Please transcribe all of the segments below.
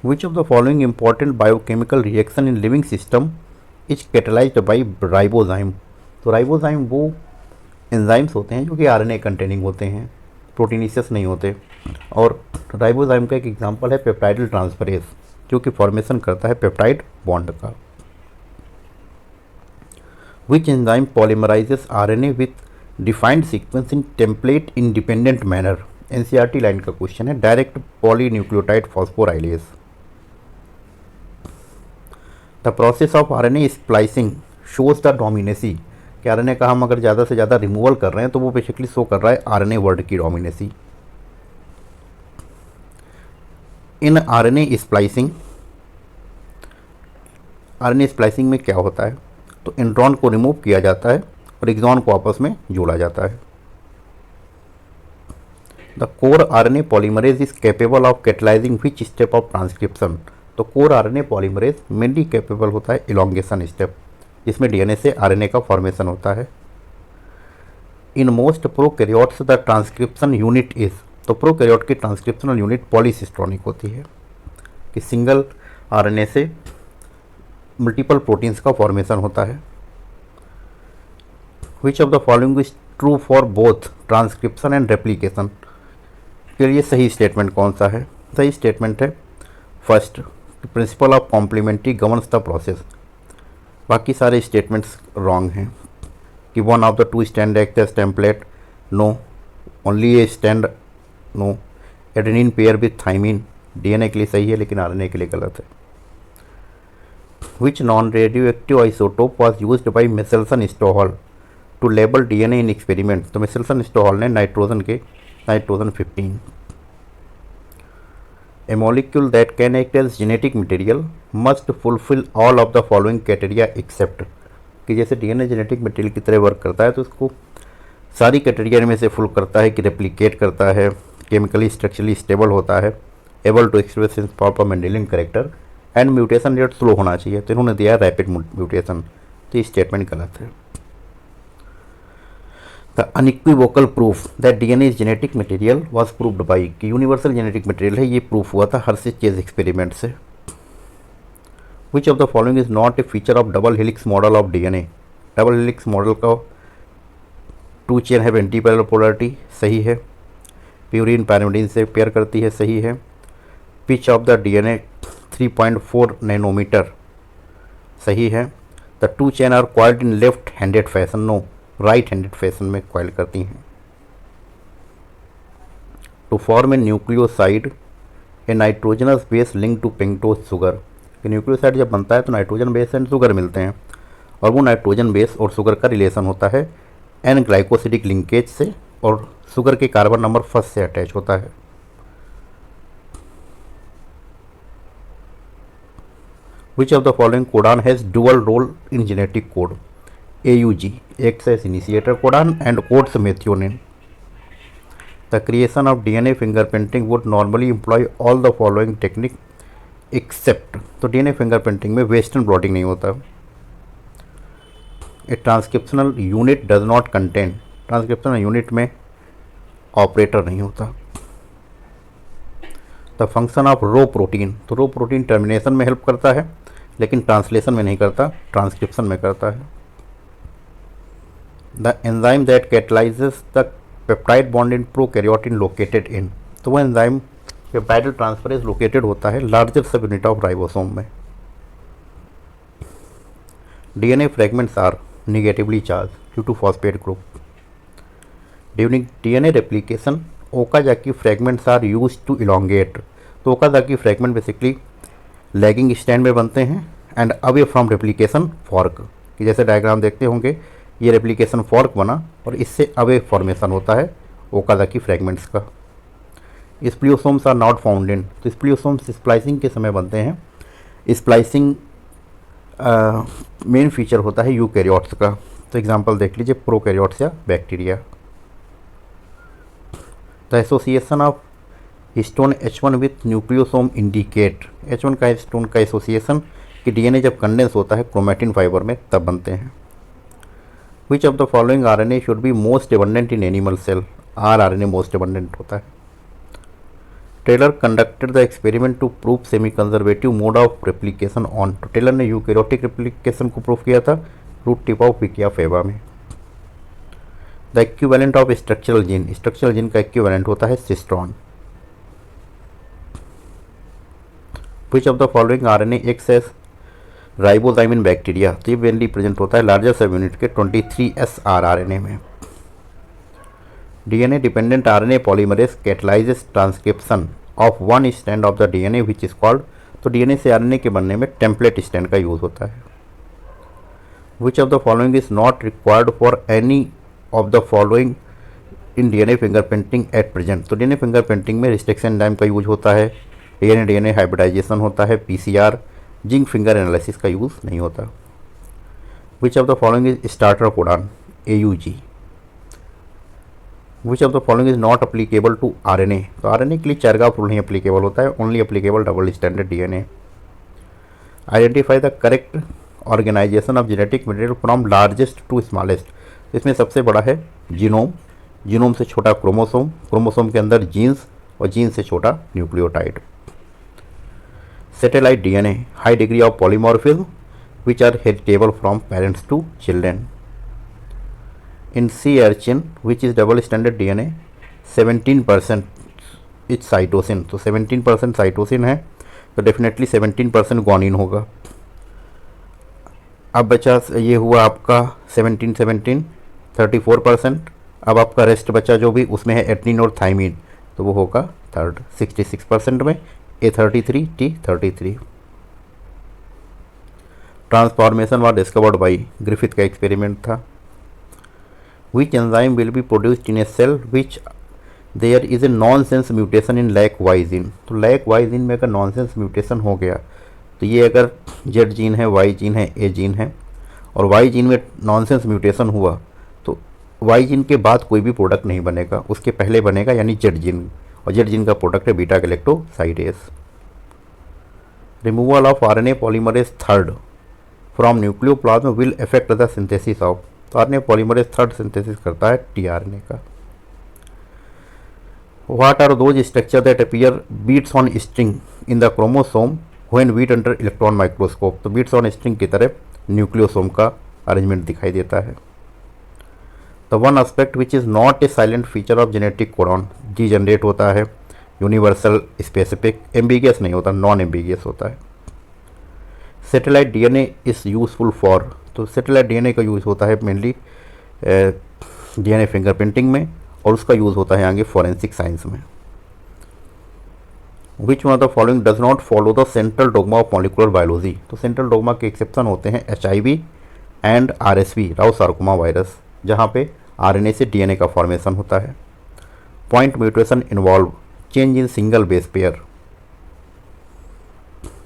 Which of the following important biochemical reaction in living system is catalysed by ribozyme. तो ribozyme वो enzymes होते हैं जो कि आरएनए कंटेनिंग होते हैं, प्रोटीनिशियस नहीं होते। और राइबोजाइम का एक एग्जांपल है पेप्टाइडल ट्रांसफरेज, जो कि फॉर्मेशन करता है पेप्टाइड बॉन्ड का। Which enzyme polymerases RNA with defined sequence in template independent manner. NCERT line का क्वेश्चन है, direct polynucleotide phosphorylase. The process of RNA splicing shows the dominancy, कि RNA का हम अगर ज़्यादा से ज़्यादा रिमूवल कर रहे हैं तो वो बेसिकली शो कर रहा है आरएनए वर्ड की डोमिनेसी। इन आरएनए स्प्लाइसिंग में क्या होता है, तो इंट्रॉन को रिमूव किया जाता है और एक्सॉन को आपस में जोड़ा जाता है। The core RNA polymerase is capable of catalysing which step of transcription. तो core RNA polymerase mainly capable होता है इलॉन्गेशन स्टेप, जिसमें डीएनए से आरएनए का फॉर्मेशन होता है। In most prokaryotes the transcription unit is, तो प्रोकैरियोट की ट्रांसक्रिप्शनल यूनिट पॉलीसिस्ट्रॉनिक होती है, कि सिंगल आरएनए से मल्टीपल प्रोटीन्स का फॉर्मेशन होता है। Which of the following is true for both transcription and replication. के लिए सही स्टेटमेंट कौन सा है? सही स्टेटमेंट है first, principle of complementary governs the process. बाकी सारे स्टेटमेंट्स रॉन्ग हैं, कि one of the two strand act as template, no, only a strand, no, adenine pair with thymine DNA के लिए सही है लेकिन आरएनए के लिए गलत है। Which non radioactive isotope was used by Meselson Stahl to label DNA in experiment. तो मिशेल्सन स्टोहल ने nitrogen 15। A molecule that can act as genetic material must fulfill all of the following criteria except, कि जैसे DNA genetic material की तरह work करता है तो उसको सारी क्राइटेरिया में से फुल करता है, कि रेप्लिकेट करता है, केमिकली स्ट्रक्चरली स्टेबल होता है, able to express in proper Mendelian character and mutation rate slow होना चाहिए। तो इन्होंने दिया रैपिड म्यूटेशन, तो ये स्टेटमेंट गलत है। The unequivocal proof that DNA is genetic material was proved by, कि यूनिवर्सल जेनेटिक मटेरियल है, ये प्रूफ हुआ था हर्षिज चेज एक्सपेरिमेंट से। विच of the following is not a feature of double helix model of DNA. Double helix model का 2 chain है anti parallel polarity, सही है। प्यूरिन पैरामिडीन से पेयर करती है, सही है। Pitch of the DNA 3.4 nanometer, सही है। The 2 chain are coiled in left handed fashion, no, right handed fashion में क्वाइल करती हैं। To form a nucleoside a nitrogenous base link to pentose sugar. Nucleoside जब बनता है तो नाइट्रोजन बेस एंड शुगर मिलते हैं, और वो नाइट्रोजन बेस और शुगर का रिलेशन होता है एन ग्लाइकोसिडिक लिंकेज से, और शुगर के कार्बन नंबर फर्स्ट से अटैच होता है। Which of the following codon has dual role in genetic code. AUG acts as initiator codon and codes methionine. The creation of DNA fingerprinting would normally employ all the following technique except, तो DNA fingerprinting में western blotting नहीं होता। A transcriptional unit does not contain, transcriptional unit में operator नहीं होता। The function of row protein, तो रो protein termination में help करता है लेकिन ट्रांसलेशन में नहीं करता, ट्रांसक्रिप्शन में करता है। The enzyme that catalyses the peptide bond in prokaryotes located in, तो वह एंजाइम पेप्टाइडल ट्रांसफरेज लोकेटेड होता है larger subunit of ribosome में। DNA fragments are negatively charged due to phosphate group. During DNA replication Okazaki fragments are used to elongate, तो Okazaki fragment basically lagging strand में बनते हैं and away from replication fork, कि जैसे diagram देखते होंगे ये रेप्लिकेशन फॉर्क बना और इससे अवे फॉर्मेशन होता है ओकाजाकी फ्रेगमेंट्स का। स्प्लियोसोम्स आर नॉट फाउंड इन, तो स्प्लियोसोम्स स्प्लाइसिंग के समय बनते हैं। स्प्लाइसिंग मेन फीचर होता है यूकैरियोट्स का, तो एग्जांपल देख लीजिए प्रोकैरियोट्स या bacteria. The association of histone H1 with nucleosome indicate, H1 का हिस्टोन का एसोसिएशन कि डीएनए जब कंडेंस होता है क्रोमैटिन फाइबर में तब बनते हैं। Which of the following RNA should be most abundant in animal cell, rRNA most abundant होता है। Taylor conducted the experiment to prove semi conservative mode of replication on. तो टेलर ने यूकैरियोटिक रेप्लिकेशन को prove किया था root tip of Vicia faba में। The equivalent of structural gene का equivalent होता है cistron. Which of the following RNA acts as ribozyme in bacteria. तो ये मेनली प्रेजेंट होता है लार्जर सब यूनिट के 23SR आरएनए में। DNA dependent RNA polymerase कैटलाइजेस transcription of one strand of the DNA which is called. तो DNA से RNA के बनने में टेम्पलेट स्ट्रैंड का यूज होता है। Which of the following is not required for any of the following in DNA fingerprinting at present. तो DNA fingerprinting में रिस्ट्रिक्शन एंजाइम का यूज होता है, डीएनए हाइब्रिडाइजेशन होता है, पीसीआर, जिंक फिंगर एनालिसिस का यूज नहीं होता। Which of the following is starter codon AUG। Which of the following is not applicable to RNA. तो आरएनए के लिए चेरगाफ रूल नहीं अप्लीकेबल होता है, only applicable double standard DNA. Identify the correct organization of genetic material from largest to smallest. इसमें सबसे बड़ा है जीनोम, जीनोम से छोटा क्रोमोसोम, क्रोमोसोम के अंदर जीन्स और जीन्स से छोटा nucleotide. Satellite DNA high degree of polymorphism which are heritable from parents to children. In sea urchin which is double standard DNA 17% is cytosine. तो 17% साइटोसिन है, तो डेफिनेटली 17% ग्वानिन होगा। अब बचा ये हुआ आपका 17 34%। अब आपका रेस्ट बचा जो भी उसमें है एटनिन और थाइमिन, तो वो होगा थर्ड 66% में A33 T33। Transformation was discovered by Griffith का एक्सपेरिमेंट था। Which enzyme will be produced in a cell which there is a nonsense mutation in lac Y gene. तो लैक वाई जीन में अगर nonsense mutation हो गया तो ये अगर जेड जीन है, वाई जीन है, ए जीन है और वाई जीन में नॉनसेंस म्यूटेशन हुआ तो वाई जीन के बाद कोई भी प्रोडक्ट नहीं बनेगा, उसके पहले बनेगा यानी जेड जीन, और जेड जीन का प्रोडक्ट है beta galactosidase. Removal of RNA polymerase third from nucleoplasm will affect the synthesis of. तो आरएनए पॉलीमरेज थर्ड सिंथेसिस करता है टीआरएनए का। What are those structure that appear beads on string in the chromosome when viewed under electron microscope. तो beads on string की तरह nucleosome का arrangement दिखाई देता है। The one aspect which is not a silent feature of genetic codon, degenerate होता है, universal, specific, ambiguous नहीं होता, नॉन एम्बिगियस होता है। Satellite DNA is useful for. तो सैटेलाइट डीएनए का यूज़ होता है मेनली डीएनए फिंगरप्रिंटिंग में, और उसका यूज़ होता है आगे फॉरेंसिक साइंस में। Which one of the following does not follow the central dogma of molecular biology. तो सेंट्रल डोगमा के एक्सेप्शन होते हैं HIV and RSV, Rous sarcoma virus, जहाँ पे आरएनए से डीएनए का फॉर्मेशन होता है। Point mutation involve change in single base pair.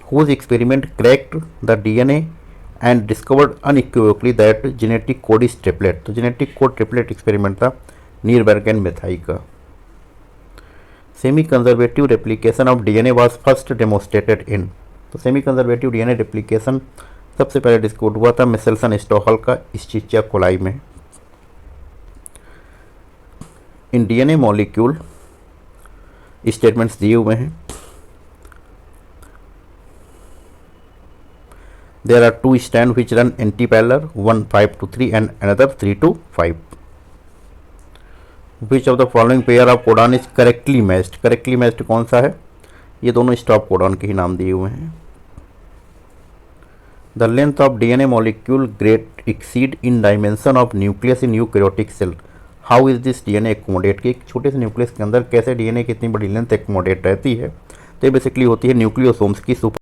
whose experiment cracked the DNA and discovered unequivocally that genetic code is triplet। तो genetic code triplet experiment था नीरबर्ग and Matthaei का। Semi conservative replication of DNA was first demonstrated in. तो semi conservative DNA replication सबसे पहले discover हुआ था मिशेल्सन स्टोहल का इस्चिचिया coli में। इन डीएनए मॉलिक्यूल स्टेटमेंट्स दिए हुए हैं। There are two strands which run anti-parallel, one 5 to 3 and another 3 to 5. Which of the following pair of codon is correctly matched? Correctly matched कौन सा है? ये दोनों स्टॉप कोडॉन के ही नाम दिए हुए हैं। The length of DNA molecule great exceed in dimension of nucleus in eukaryotic cell. How is this DNA accommodate? कि एक छोटे से न्यूक्लियस के अंदर कैसे डीएनए की इतनी बड़ी लेंथ एक्मोडेट रहती है? तो ये बेसिकली होती है न्यूक्लियोसोम्स की सुपर